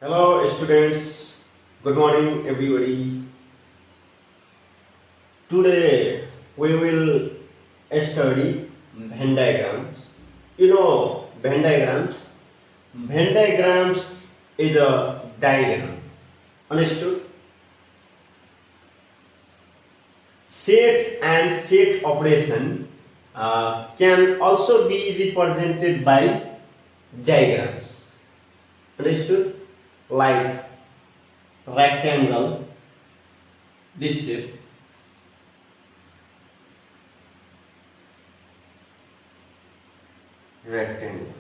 Hello students, good morning everybody. Today we will study Venn diagrams. You know Venn diagrams? Venn diagrams is a diagram. Understood? Sets and set operation can also be represented by diagrams. Understood? Like rectangle, this shape, rectangle,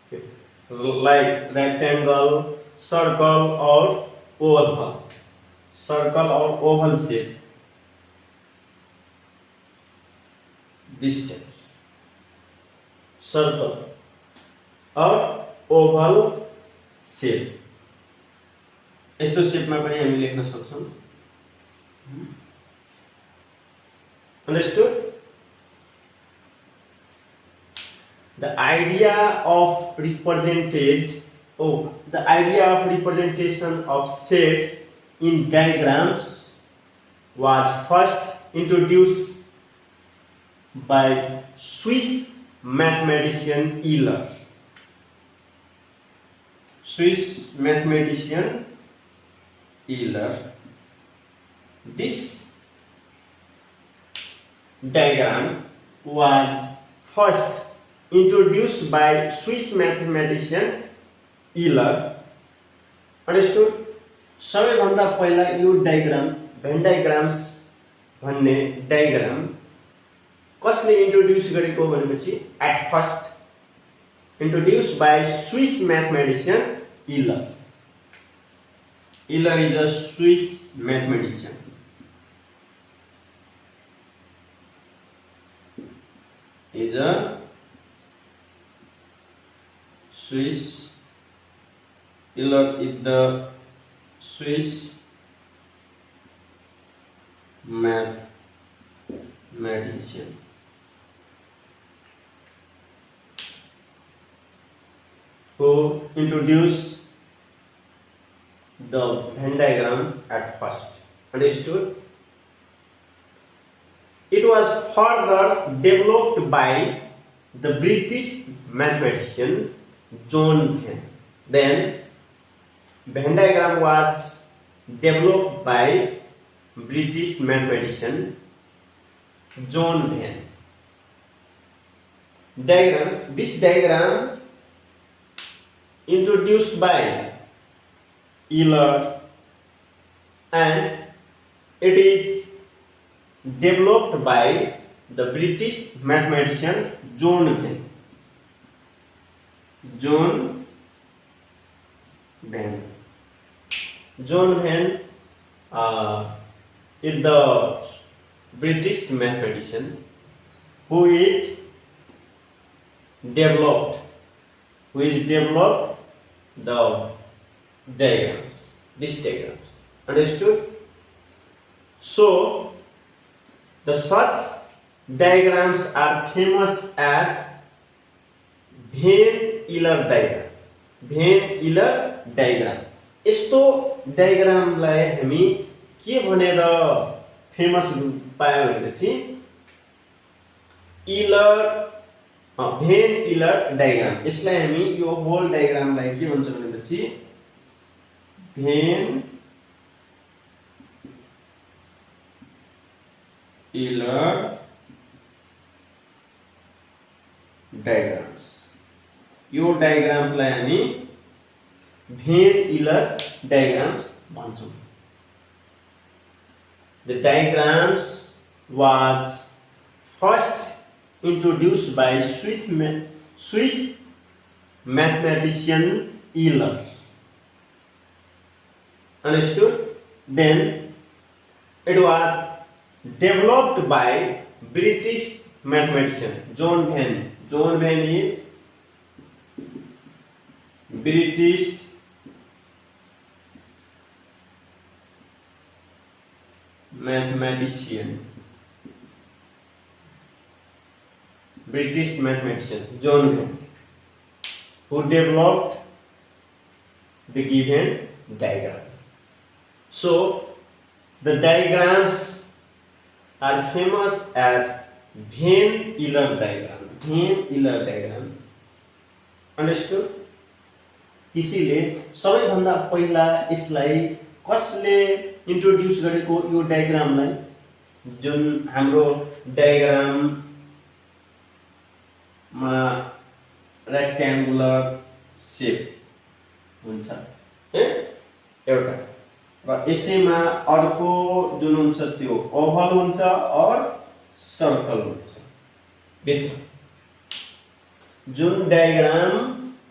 okay. Like rectangle, circle or oval, circle or oval shape, this type, circle और oval shape यस्तो शेपमा पनि हामी लेख्न सक्छौं Understood? The idea of representation of sets in diagrams was first introduced by Swiss mathematician Euler. Swiss mathematician Euler. This diagram was first introduced by Swiss mathematician Euler. Understood? सबैभन्दा पहिला यो diagram Venn diagrams भन्ने diagram कसले introduce गरेको भनेपछि at first introduced by Swiss mathematician Euler. Euler is a Swiss mathematician. Is a Swiss. Euler is the Swiss mathematician. Who introduced the Venn diagram at first. Understood? It was further developed by the British mathematician John Venn. Then Venn diagram was developed by British mathematician John Venn. This diagram introduced by Euler and it is developed by the British mathematician John Venn. John Venn is the British mathematician who developed the diagrams, these diagrams. Understood? So the such diagrams are famous as Venn-Euler diagram. Venn-Euler diagram. यस्तो डायग्रामलाई हामी के भनेर famous पायौं भनेपछि Venn-Euler diagram. यसलाई हामी यो whole डायग्रामलाई के भन्छ भनेपछि Venn-Euler diagrams. यो डायग्रामलाई हामी Venn-Euler diagrams भन्छौं. The diagrams was first introduced by Swiss mathematician Euler. Understood? Then it was developed by British mathematician John Venn. John Venn is British mathematician. British mathematician John Venn. who developed the given diagram. So the diagrams are famous as Venn-Euler diagram. Venn-Euler diagram. Understood? त्यसैले सबैभन्दा पहिला यसलाई कसले introduce गरेको यो डायग्रामलाई, जुन हाम्रो डायग्राममा rectangular सेप हुन्छ एउटा, र यसैमा अर्को जुन हुन्छ त्यो ओभल हुन्छ और सर्कल हुन्छ भित्र। जुन डायग्राम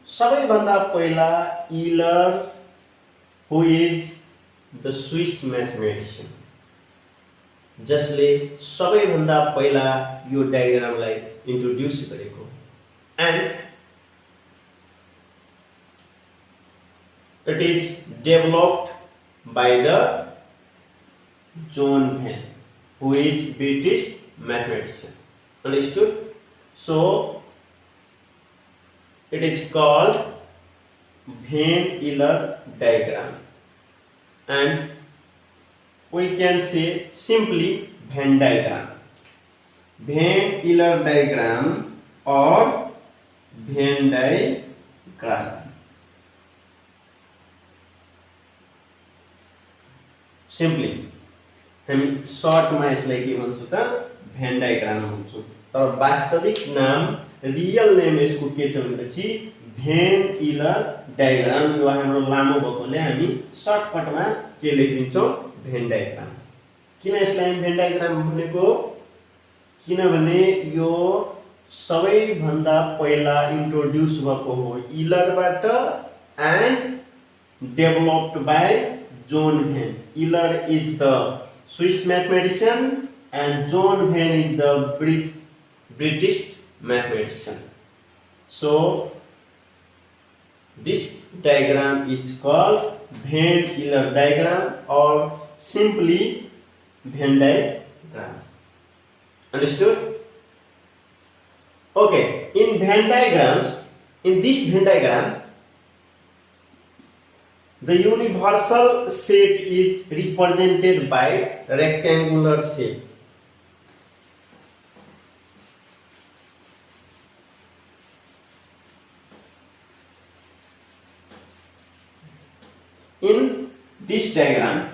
सबैभन्दा पहिला इलर, हु इज द स्विस म्याथमेटिशियन, जसले सबैभन्दा पहिला यो डायग्रामलाई इन्ट्रोड्युस गरेको, and it is developed by the John Venn, who is British mathematician. Understood? So it is called Venn-Euler diagram, and we can say simply Venn diagram. Venn-Euler diagram or Venn diagram. Simply हामी सर्टमा यसलाई के भन्छौँ त van diagram भन्छौँ, तर वास्तविक नाम, real name यसको के छ भनेपछि भेन-यूलर डायग्राम। यो हाम्रो लामो भएकोले हामी सर्टकटमा के लेखिदिन्छौँ, भेन डायग्राम। किन यसलाई भेन डायग्राम भनेको, किनभने यो सबैभन्दा पहिला इन्ट्रोड्युस भएको हो इलरबाट and developed by John Venn. Euler is the Swiss mathematician and John Venn is the British mathematician. So this diagram is called Venn-Euler diagram or simply Venn diagram. Understood? Okay, in Venn diagrams, in this Venn diagram, the universal set is represented by rectangular shape. In this diagram,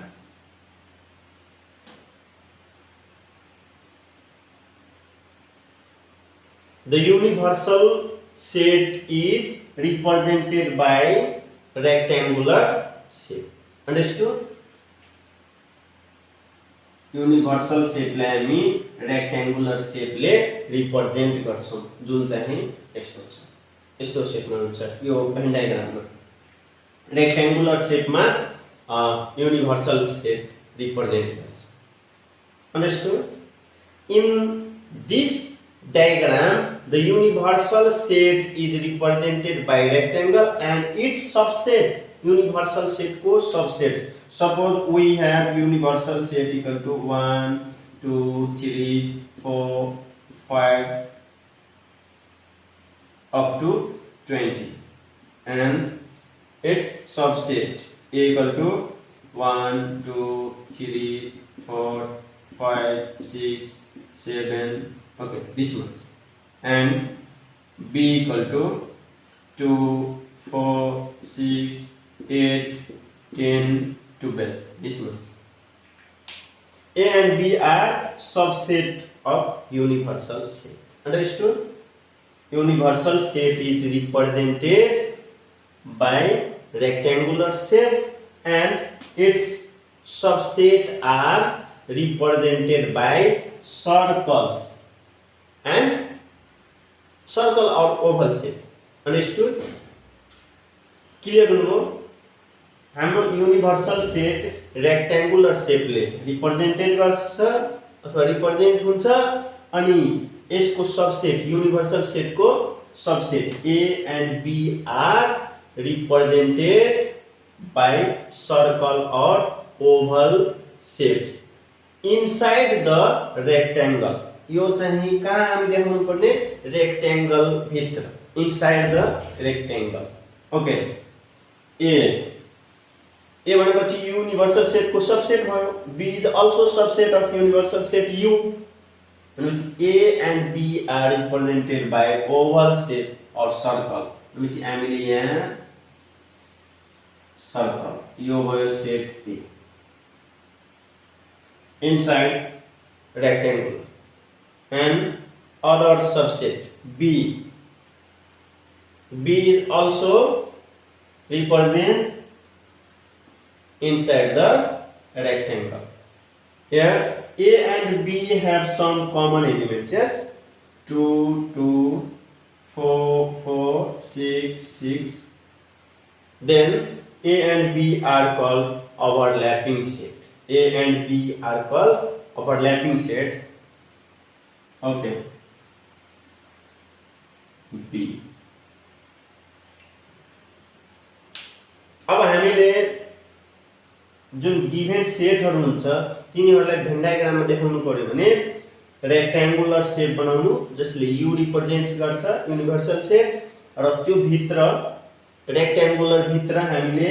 the universal set is represented by rectangular shape. Understood? Universal shape लाई हामी rectangular shape ले represent गर्छौं, जुन चाहिँ यस्तो छ, यस्तो शेपमा हुन्छ यो भेन डायग्राममा। rectangular shape मा universal shape represent गर्छ। Understood? In this diagram, the universal set is represented by rectangle and its subset, universal set को subsets. Suppose we have universal set equal to 1, 2, 3, 4, 5 up to 20, and its subset equal to 1, 2, 3, 4, 5, 6, 7, okay, this much, and b equal to 2, 4, 6, 8, 10, 12, this much. A and B are subset of universal set. Understood? Universal set is represented by rectangular shape and its subset are represented by circles and circle or oval shape. Understood? Clear गर्नु? हाम्रो universal set rectangular शेपले represented गर्छ अथवा represent हुन्छ, अनि यसको subset universal सेटको subset A and B are represented by circle or oval shapes inside the rectangle. यो चाहिँ कहाँ हामी देखाउनु पर्ने रेक्टेंगल भित्र inside the rectangle okay A भनेपछि युनिभर्सल सेट को सबसेट भयो B is also subset of universal set U भनेपछि A and B are represented by oval shape or circle भनेपछि हामीले यहाँ सर्कल यो भयो set A inside rectangle and other subset B is also represent inside the rectangle. Here A and B have some common elements. Yes, 2, 2, 4, 4, 6, 6. Then A and B are called overlapping set. A and B are called overlapping set. Okay. B. अब हामीले जुन given सेटहरु हुन्छ तिनीहरुलाई van डायग्राममा देखाउनु पर्यो भने rectangular सेप बनाउनु जसले you represent गर्छ युनिभर्सल सेट र त्यो भित्र रेक्टेंगुलर भित्र हामीले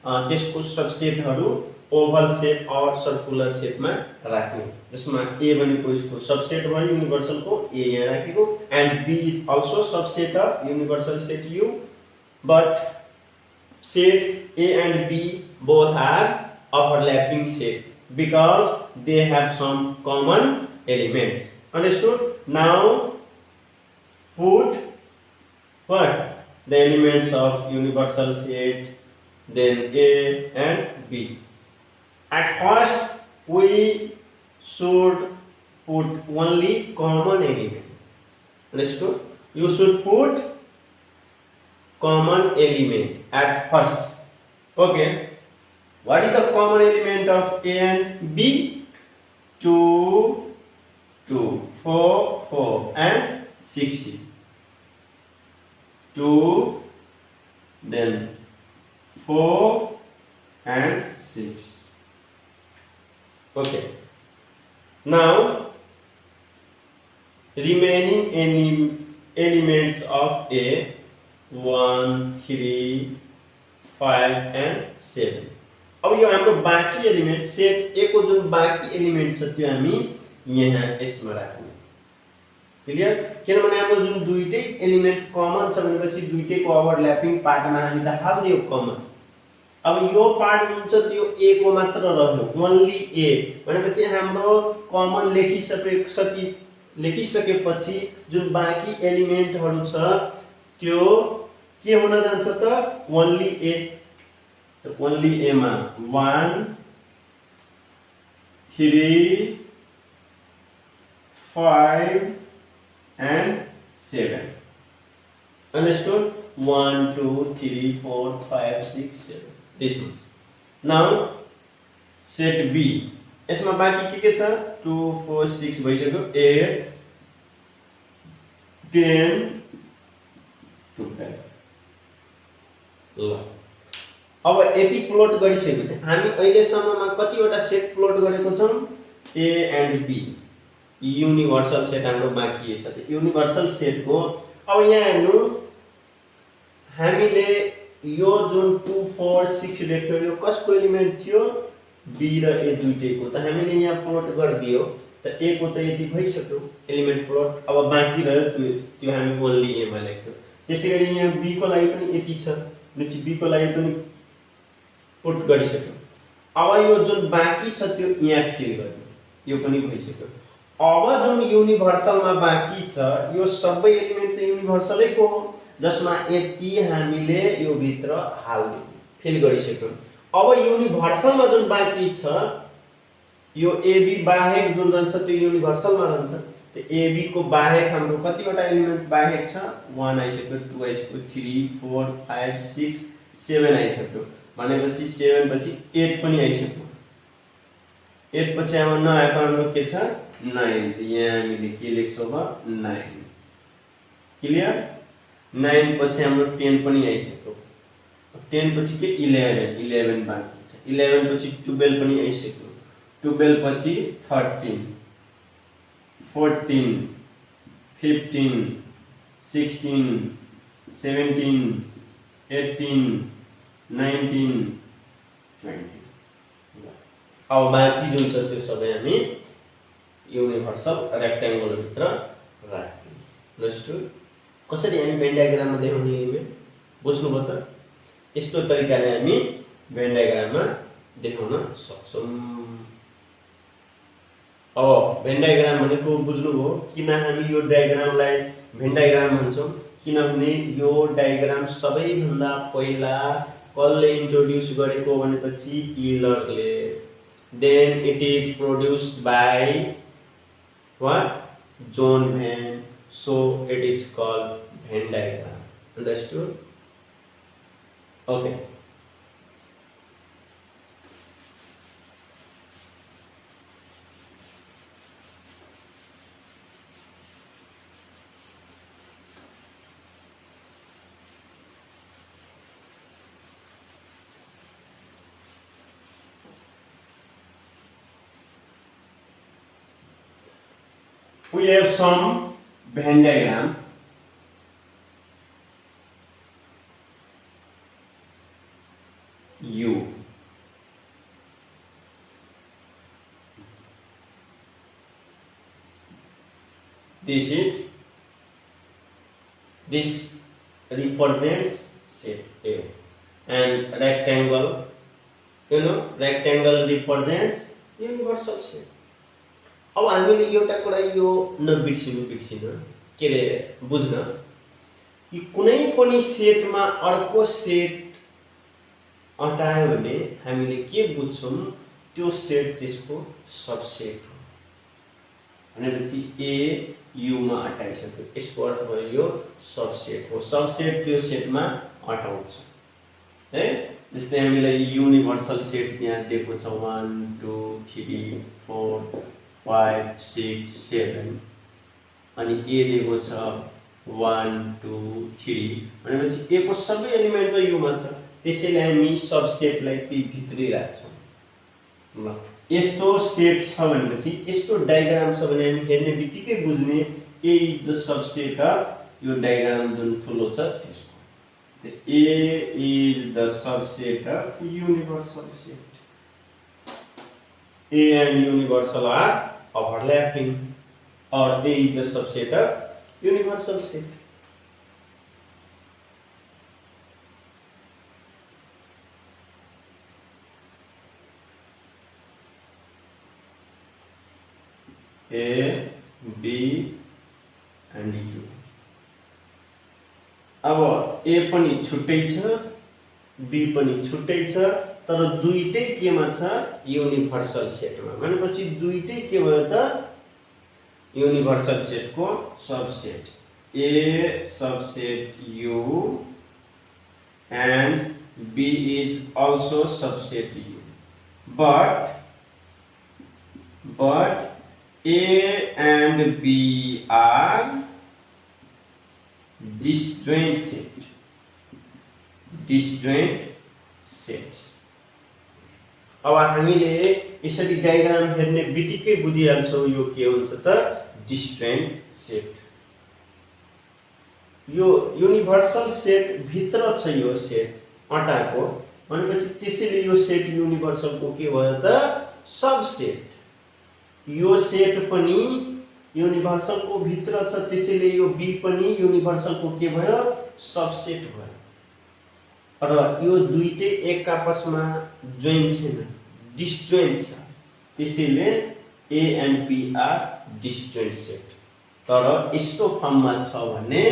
त्यसको सबसेटहरु ओभल सेप और सर्कुलर सेप में राख्ने जसमा ए भनेको यसको सबसेट भयो युनिभर्सल को ए यहाँ राखेको and B is also subset of universal set U but sets A and B both are overlapping set because they have some common elements understood now put what the elements of universal set then A and B. At first, we should put only common element. Understood? You should put common element at first. Okay. What is the common element of A and B? 2, 2, 4, 4, and 6. 2, then 4 and 6. Okay. Now remaining elements of A 1, 3, 5 and 7. अब यो हाम्रो बाँकी element set ए को जुन बाँकी element छ त्यो हामी यहाँ यसमा राख्ने क्लियर किनभने हाम्रो जुन दुईटै एलिमेंट कमन छ भनेपछि दुईटैको ओभरल्यापिङ पार्टमा हामीले हाल्दियो कमन अब यो पार्ट हुन्छ त्यो ए को मात्र रह्यो ओन्ली ए भनेपछि हाम्रो कमन लेखिसकेपछि जुन बाँकी एलिमेन्टहरु छ त्यो के हुन जान्छ त ओन्ली ए मा 1 3 5 and 7 understood 1 2 3 4 5 6 7 this much. Now set B यसमा बाँकी के छ 2 4 6 भइसक्यो 8 10 12 ल अब यति प्लट गरिसकेको छ हामी अहिले सम्ममा कतिवटा सेट प्लट गरेको छौं A and B universal set हाम्रो बाँकी छ युनिभर्सल सेट को अब यहाँ हेर्नु हामीले यो जुन 2 4 6 लेख्यो यो कसको एलिमेन्ट थियो B र A दुईटैको त हामीले यहाँ प्लट गरिदियो त A को त यति भइसक्यो एलिमेन्ट प्लट अब बाँकी रह्यो त्यो हामी ओन्ली A मा लेख्यौ त्यसैगरी यहाँ B को लागि पनि यति छ भनेपछि B को लागि पनि पुट गरिसक्यो अब यो जुन बाँकी छ त्यो यहाँ फिल गर्नु यो पनि भइसक्यो अब जुन युनिभर्सलमा बाँकी छ यो सबै एलिमेन्ट त युनिभर्सलैको हो जसमा यति हामीले यो भित्र हाल्दियौ फिल गरिसक्यौ अब युनिभर्सलमा जुन बाँकी छ यो AB बाहेक जुन रहन्छ त्यो युनिभर्सलमा रहन्छ त्यो AB को बाहेक हाम्रो कतिवटा एलिमेन्ट बाहेक छ 1 आइसक्यो 2 आइसक्यो 3 4 5 6 7 आइसक्यो भनेपछि 7 पछि 8 पनि आइसक्यो 8 पछि अब नआएको हाम्रो के छ 9 यहाँ हामीले के लेख्छौं अब 9 क्लियर 9 पछि हाम्रो 10 पनि आइसक्यो 10 पछि के 11 बाँकी छ 11 पछि 12 पनि आइसक्यो 12 पछि 13 14, 15, 16, 17, 18, 19, 20। अब बाँकी जुन छ त्यो सबै हामी युनिभर्सल रेक्ट्याङ्गुलर भित्र राख्यौँ। जस्तो कसरी हामी भेन डायग्राममा देखाउने बुझ्नुभयो त? यस्तो तरिकाले हामी भेन डायग्राममा देखाउन सक्छौँ। अब भेन डायग्राम भनेको बुझ्नुभयो किन हामी यो डायग्रामलाई भेन डायग्राम भन्छौँ? किनभने यो डायग्राम सबैभन्दा पहिला कसले इन्ट्रोड्युस गरेको भनेपछि इलरले। Then it is produced by what? John Venn. So it is called Venn diagram. Understood? Okay. We have some Venn diagram. U. This represents shape A and rectangle. Rectangle represents universal shape. अब हामीले एउटा कुरा यो नबिर्सिनु के रे बुझ्न कि कुनै पनि सेटमा अर्को सेट अटायो भने हामीले के बुझ्छौं? त्यो सेट त्यसको सबसेट हो भनेपछि ए यु मा अटाइसक्यो, यसको अर्थ भयो यो सबसेट हो। सबसेट त्यो सेटमा अटाउँछ है। जस्तै हामीलाई युनिभर्सल सेट यहाँ दिएको छ 1 2 3 4 5 6 7 अनि ए दिएको छ 1 2 3 भनेपछि ए को सबै एलिमेन्ट त युमा छ, त्यसैले हामी सबसेटलाई त्यही भित्रै राख्छौं। ल यस्तो सेट छ भनेपछि यस्तो डायग्राम छ भने हामी हेर्ने बित्तिकै बुझ्ने ए इज द सबसेट अफ यो डायग्राम जुन ठुलो छ त्यसको। A is the subset of universal set. A and universal are overlapping, or A is the subset of universal set. A, B and U. अब ए पनि छुट्टै छ, बी पनि छुट्टै छ, तर दुईटै केमा छ? युनिभर्सल सेटमा। भनेपछि दुईटै के भयो त? युनिभर्सल सेटको subset. A subset you and B is also subset U. But A and B are disjoint sets. अब हामीले यसरी डायग्राम हेर्ने बित्तिकै बुझिहाल्छौं यो के हुन्छ त? डिस्जोइन्ट सेट। यो युनिभर्सल सेट भित्र छ, यो सेट अटाको भनेपछि त्यसैले यो सेट युनिभर्सलको के भयो त? सबसेट। यो सेट पनि युनिभर्सलको भित्र छ, त्यसैले यो बी पनि युनिभर्सलको के भयो? सबसेट भयो। र यो दुईटै एक आपसमा जोइन्ट छैन, डिस्जोइन्ट छ, त्यसैले A and B are disjoint set. तर यस्तो फर्ममा छ भने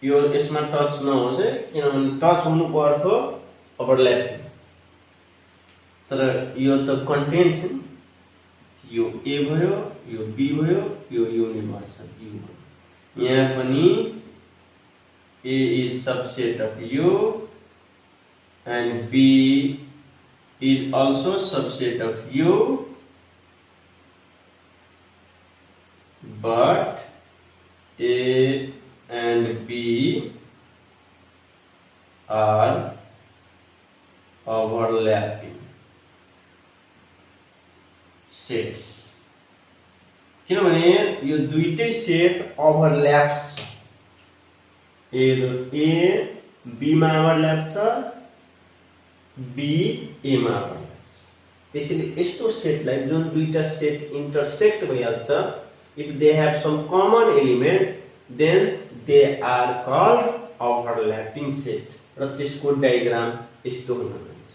यो यसमा टच नहोस् है, किनभने टच हुनुको अर्थ ओभरल्याप। तर यो त कन्टेन्ट छ, यो ए भयो, यो बी भयो, यो युनिभर्सल यु भयो। यहाँ पनि A is subset of U and B is also subset of U, but A and B are overlapping sets. किनभने यो दुईटै सेट ओभरल्याप छ। ए बी मा ओभरल्याप छ, बी ए मा ओभरल्याप छ। त्यसैले यस्तो सेटलाई जुन दुईटा सेट इंटरसेक्ट भइहाल्छ, if they have some common elements then they are called overlapping set। र त्यसको डायग्राम यस्तो हुन जान्छ।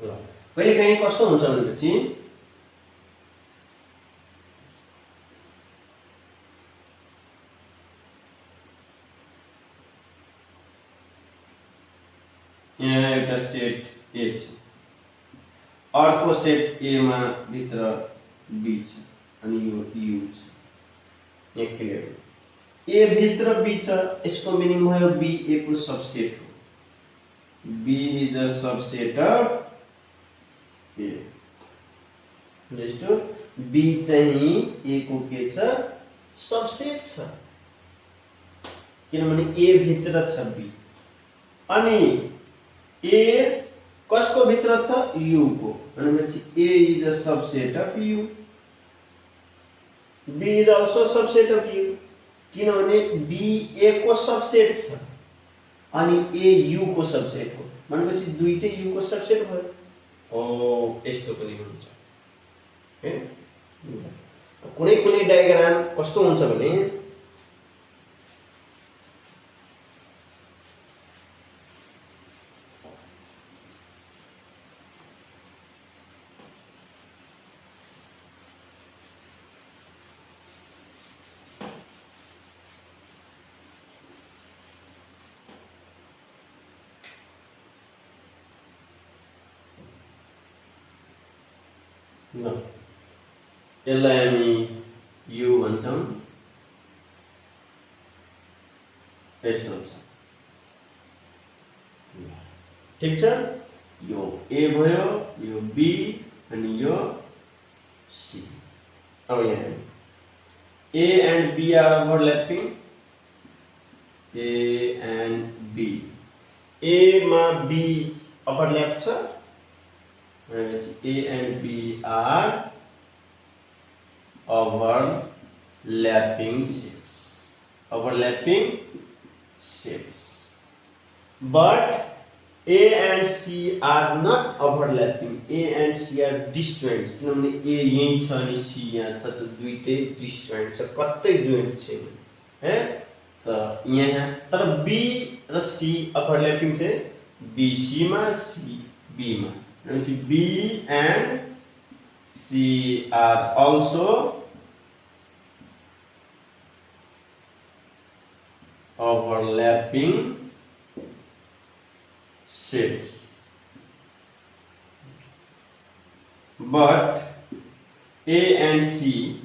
ल कहिले कहीं कस्तो हुन्छ भनेपछि यहाँ एउटा सेट ए छ, अर्को सेट ए मा भित्र बी छ अनि यो यू छ। यहाँ क्लियर हो? ए भित्र बी छ, यसको मिनिङ भयो बी ए को सबसेट हो। B is a subset of A. Understood? B चाहिँ ए को के छ? सबसेट छ। किनभने ए भित्र छ बी, अनि ए कसको भित्र छ? यू को। भनेपछि A is a subset of U, B is also subset of U. किनभने बी ए को सबसेट छ अनि ए यू को सबसेट हो, भनेपछि दुईटै यू को सबसेट भयो। ओ यस्तो पनि हुन्छ है। कुनै कुनै डायग्राम कस्तो हुन्छ भने यसलाई हामी यू भन्छौं, यस्तो हुन्छ। ठीक छ? यो ए भयो, यो बी अनि यो सी। अब यहाँ A and B are overlapping, A and B. A मा बी ओभरल्याप छ, A and B are overlapping sets. Overlapping sets. But A and C are not overlapping. A and C are disjoint. किनभने A यही छ अनि C यहाँ छ, त दुईटै disjoint छ, कतै जोइन्ट छैन है। त यहाँ तर B र C overlapping छ, B C मा, C B मा। B and C are also overlapping sets, but A and C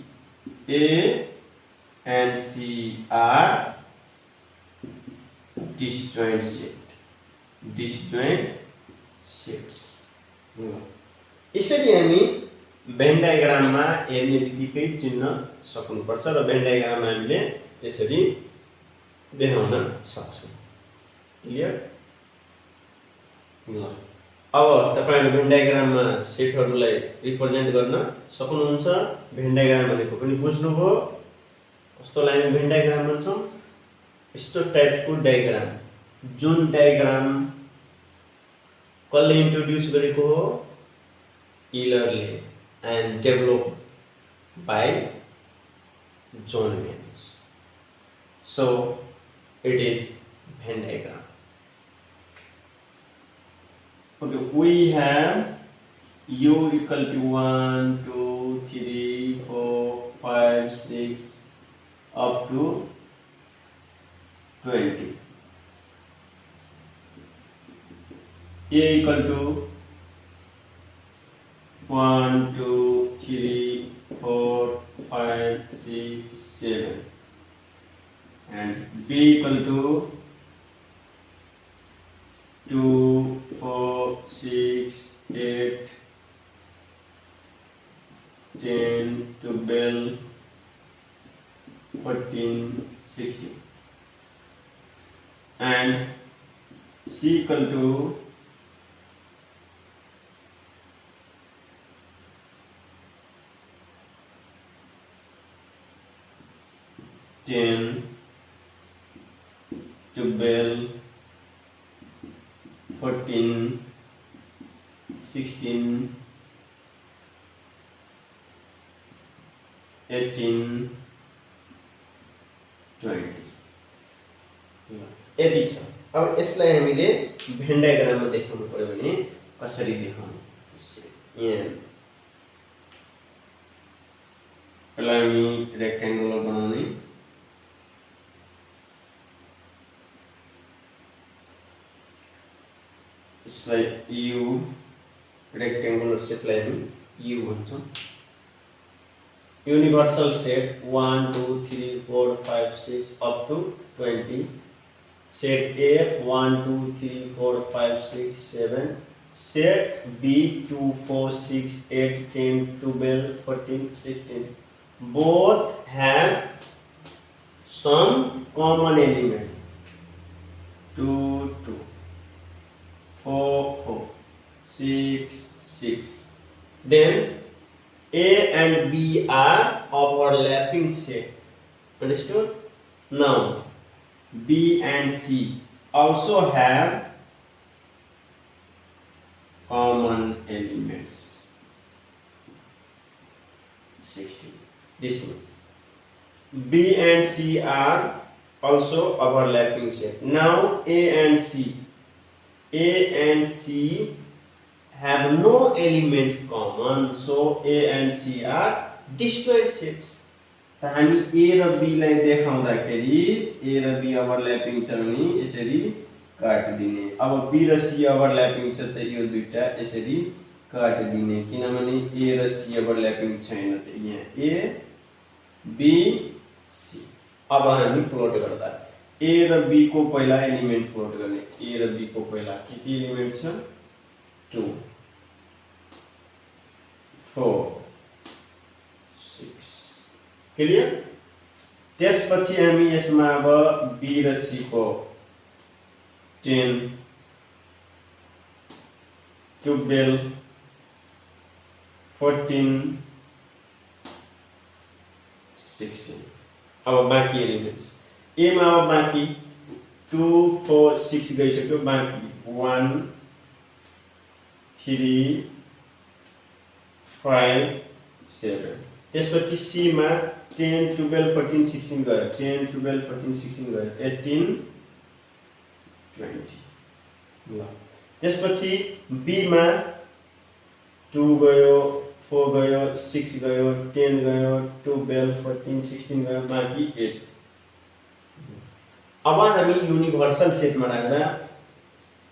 are disjoint sets। यसरी हामी भेन डायग्राममा हेर्ने बित्तिकै चिन्न सक्नुपर्छ र भेन डायग्राममा हामीले यसरी देखाउन सक्छौं। क्लियर? ल अब तपाईहरु भेन डायग्राममा सेटहरुलाई रिप्रेजेन्ट गर्न सक्नुहुन्छ। भेन डायग्राम भनेको पनि बुझ्नुभयो, कस्तोलाई हामी भेन डायग्राम भन्छौं? यस्तो टाइपको डायग्राम जुन डायग्राम कसले इन्ट्रोड्युस गरेको हो? इलरले and developed by John Venn's. So it is Venn diagram. Okay, we have u equal to 1, 2, 3, 4, 5, 6 up to 20. A equal to 1, 2, 3, 4, 5, 6, 7, and B equal to 2, 4, 6, 8, 10, 12, 14, 16. and C equal to 10, 12, 14, 16, 18, 20 यति छ। अब यसलाई हामीले van डायग्राममा देखाउनु पर्यो भने कसरी देखाउनु? यहाँ पहिला हामी रेक्टेंगुलर बनाउने, यसलाई U रेक्टेंगुलर सेपलाई हामी U भन्छौं। Universal set 1 2 3 4 5 6 up to 20, set A 1 2 3 4 5 6 7, set B 2 4 6 8 10 12 14 16, both have some common elements 2 2 4 4 6 6. Then A and B are overlapping set. Understood? Now B and C also have common elements. 16. This one. B and C are also overlapping set. Now A and C have no elements common, so A and C are disjoint sets. त हामी A र B लाई देखाउँदाखेरि A र B overlapping छ भने यसरी काटिदिने। अब B र C ओभरल्यापिङ छ त यो दुईटा यसरी काटिदिने, किनभने A र C ओभरल्यापिङ छैन त यहाँ A B C। अब हामी प्लट गर्दा A र B को पहिला एलिमेन्ट प्लट गर्ने। A र B को पहिला के एलिमेन्ट छ? 2 4 6 क्लियर। त्यसपछि हामी यसमा अब B र C को 10 12 14 16 अब बाँकी एलिमेन्ट्स A मा अब बाँकी 2 4 6 गइसक्यो, बाँकी 1 3 5 7। त्यसपछि C मा 10 12 14 16 गयो, 10 12 14 16 गयो, 18 20 ल। त्यसपछि B मा 2 गयो, 4 गयो, 6 गयो, 10 गयो, 12 14 16 गयो, बाँकी 8। अब हामी युनिभर्सल सेटमा राख्दा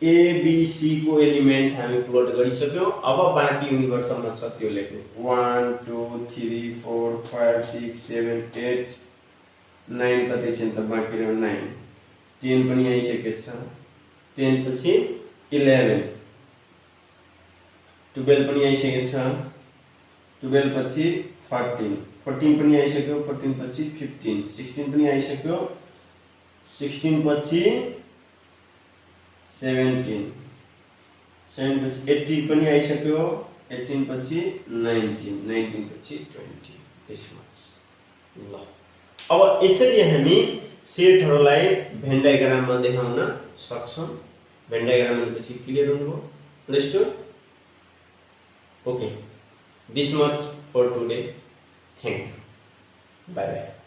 A B C को एलिमेन्ट हामी प्लट गरिसक्यौं। अब बाँकी युनिभर्सलमा छ त्यो लेख्ने। 1 2 3 4 5 6 7 8 9 कतै छ त बाँकी रह्यो 9। 10 पनि आइसकेको छ। 10 पछि 11 12 पनि आइसकेको छ। 12 पछि 14 14 पनि आइसक्यो। 14 पछि 15 16 पनि आइसक्यो। 16 पछि 17 7 पछि 18 पनि आइसक्यो। 18 पछि 19 19 पछि 20 त्यसमा ल। अब यसरी हामी सेटहरुलाई भेन डायग्राममा देखाउन सक्छौं। भेन डायग्राम पछि क्लियर हुनुभयो? Understood? Okay, this much for today. Thank you. Bye bye.